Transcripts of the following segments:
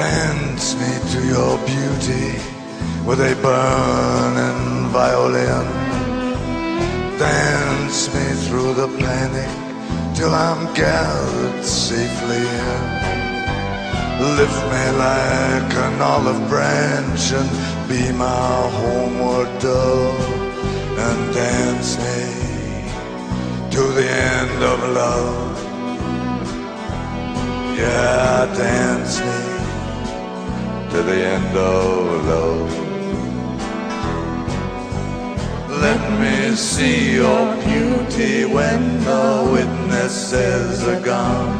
Dance me to your beauty with a burning violin. Dance me through the panic till I'm gathered safely in. Lift me like an olive branch and be my homeward dove, and dance me to the end of love. Yeah, dance me to the end of love. Let me see your beauty when the witnesses are gone.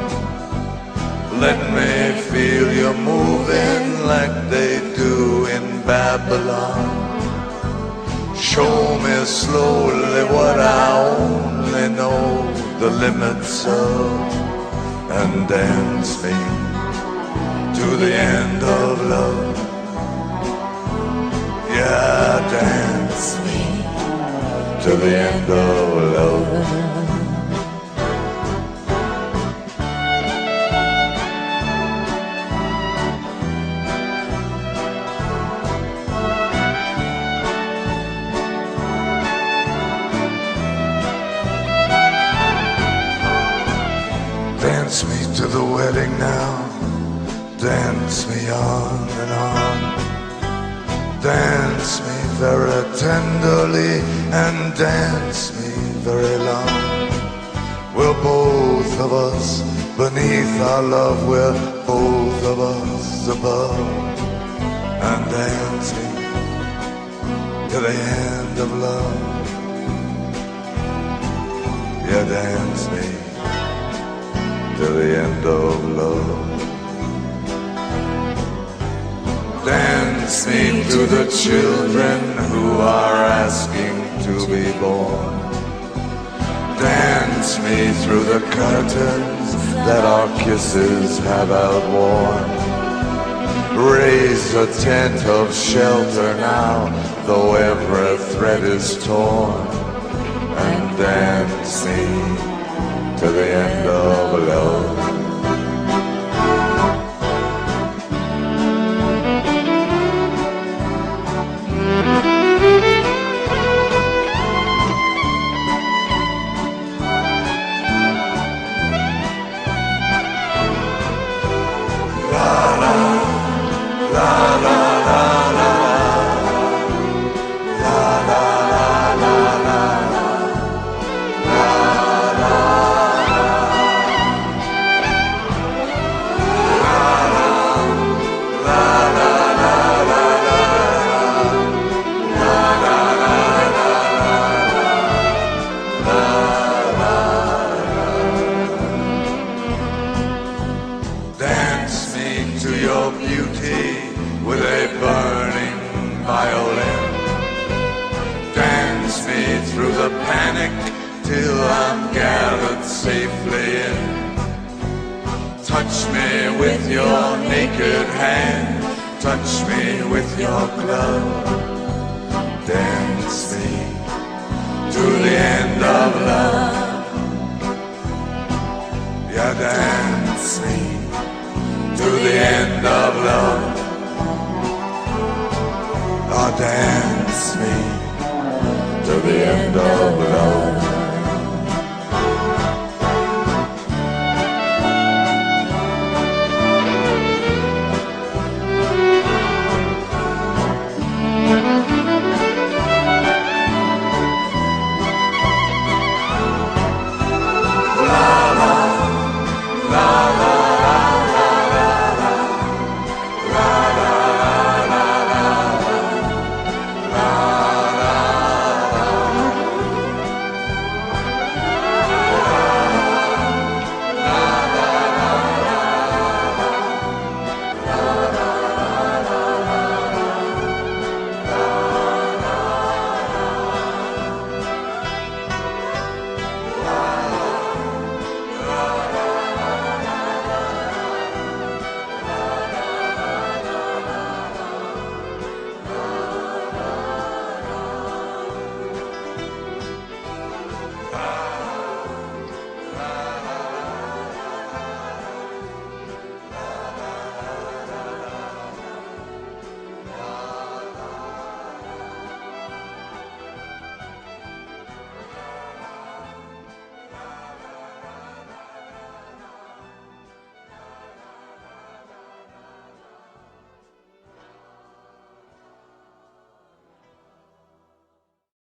Let me feel you moving like they do in Babylon. Show me slowly what I only know the limits of, and dance me to the end of love. Yeah, dance me to the end of love. Dance me to the wedding now. Dance me on and on. Dance me very tenderly and dance me very long. We're both of us beneath our love. We're both of us above. And dance me to the end of love. Yeah, dance me to the end of love. Dance me to the children who are asking to be born. Dance me through the curtains that our kisses have outworn. Raise a tent of shelter now, though every thread is torn. And dance me to the end of love. Dance me to your beauty with a burning violin. Dance me through the panic till I'm gathered safely in. Touch me with your naked hand, touch me with your glove. Dance me to the end of love. Yeah, dance me